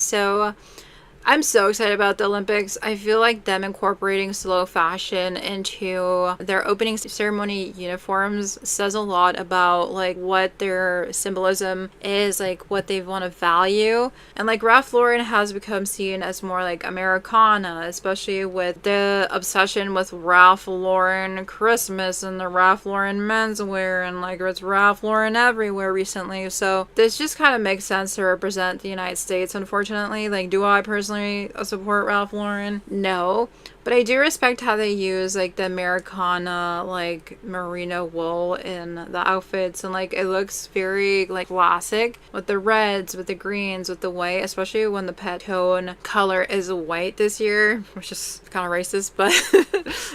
So I'm so excited about the Olympics. I feel like them incorporating slow fashion into their opening ceremony uniforms says a lot about like what their symbolism is, like what they want to value. And like Ralph Lauren has become seen as more like Americana, especially with the obsession with Ralph Lauren Christmas and the Ralph Lauren menswear, and like it's Ralph Lauren everywhere recently. So this just kind of makes sense to represent the United States, unfortunately. Like, do I personally support Ralph Lauren? No. But I do respect how they use like the Americana like merino wool in the outfits, and like it looks very like classic with the reds, with the greens, with the white, especially when the pet tone color is white this year, which is kind of racist, but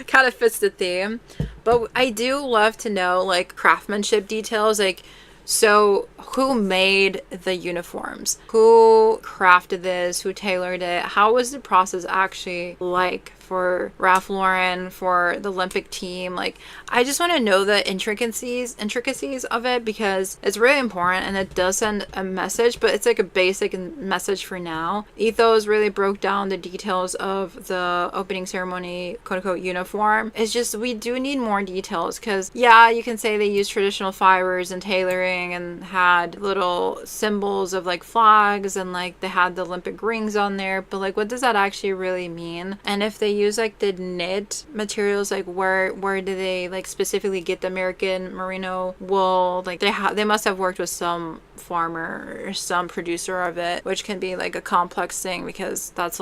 kind of fits the theme. But I do love to know like craftsmanship details, like so who made the uniforms? Who crafted this? Who tailored it? How was the process actually like for Ralph Lauren, for the Olympic team? Like, I just want to know the intricacies of it, because it's really important and it does send a message, but it's like a basic message for now. Ethos really broke down the details of the opening ceremony quote unquote uniform. It's just we do need more details, because yeah, you can say they used traditional fibers and tailoring and had little symbols of like flags and like they had the Olympic rings on there, but like what does that actually really mean? And if they use like the knit materials, like where do they like specifically get the American merino wool? Like they must have worked with some farmer or some producer of it, which can be like a complex thing because that's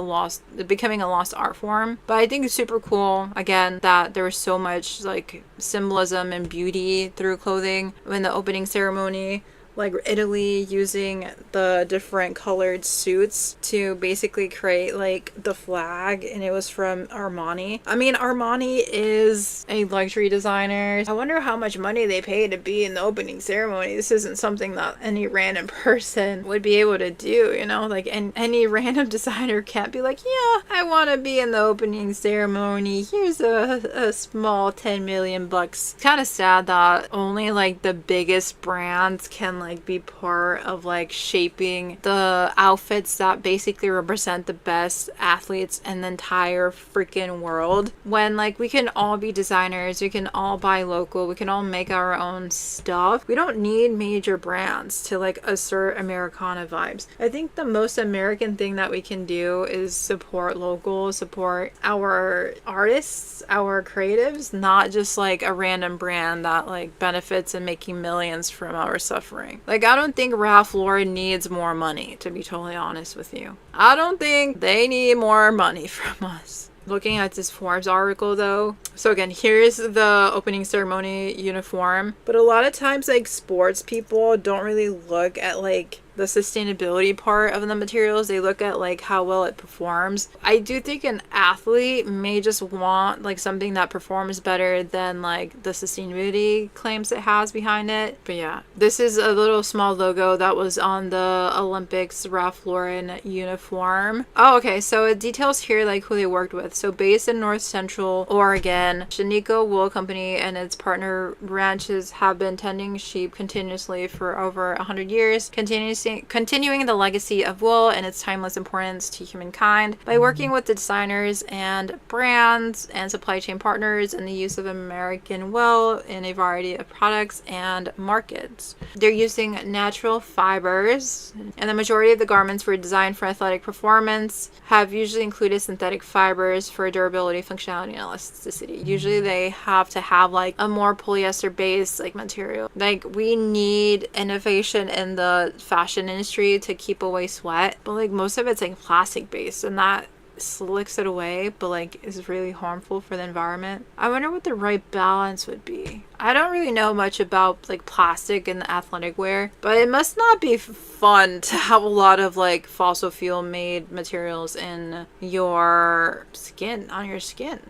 becoming a lost art form. But I think it's super cool again that there was so much like symbolism and beauty through clothing in the opening ceremony. Like Italy using the different colored suits to basically create like the flag, and it was from Armani. I mean, Armani is a luxury designer. I wonder how much money they pay to be in the opening ceremony. This isn't something that any random person would be able to do, you know? Like, and any random designer can't be like, yeah, I want to be in the opening ceremony. Here's a small 10 million bucks. It's kind of sad that only like the biggest brands can like be part of like shaping the outfits that basically represent the best athletes in the entire freaking world, when like we can all be designers, we can all buy local, we can all make our own stuff. We don't need major brands to like assert Americana vibes. I think the most American thing that we can do is support local, support our artists, our creatives, not just like a random brand that like benefits in making millions from our suffering. Like, I don't think Ralph Lauren needs more money, to be totally honest with you. I don't think they need more money from us. Looking at this Forbes article though, so again, here's the opening ceremony uniform, but a lot of times like sports people don't really look at like the sustainability part of the materials. They look at like how well it performs. I do think an athlete may just want like something that performs better than like the sustainability claims it has behind it. But yeah, this is a little small logo that was on the Olympics Ralph Lauren uniform. Oh, okay, so it details here like who they worked with. So based in North Central Oregon, Shiniko Wool Company and its partner ranches have been tending sheep continuously for over 100 years, continuing the legacy of wool and its timeless importance to humankind by working with the designers and brands and supply chain partners in the use of American wool in a variety of products and markets. They're using natural fibers, and the majority of the garments were designed for athletic performance have usually included synthetic fibers for durability, functionality, and elasticity. Usually they have to have like a more polyester based like material. Like, we need innovation in the fashion industry to keep away sweat, but like most of it's like plastic based, and that slicks it away, but like is really harmful for the environment. I wonder what the right balance would be. I don't really know much about like plastic and athletic wear, but it must not be fun to have a lot of like fossil fuel made materials in your skin, on your skin.